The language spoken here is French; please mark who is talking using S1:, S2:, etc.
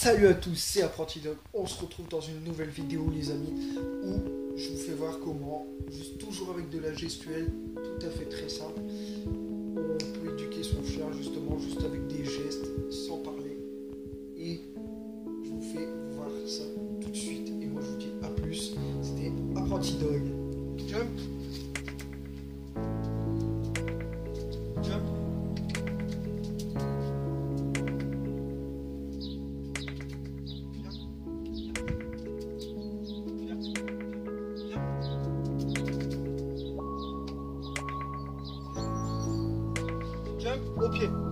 S1: Salut à tous, c'est Apprenti Dog. On se retrouve dans une nouvelle vidéo, les amis, où je vous fais voir comment, juste toujours avec de la gestuelle, tout à fait très simple, on peut éduquer son chien justement juste avec des gestes, sans parler. Et je vous fais voir ça tout de suite. Et moi je vous dis à plus. C'était Apprenti Dog. Jump. Jump. Jump au pied.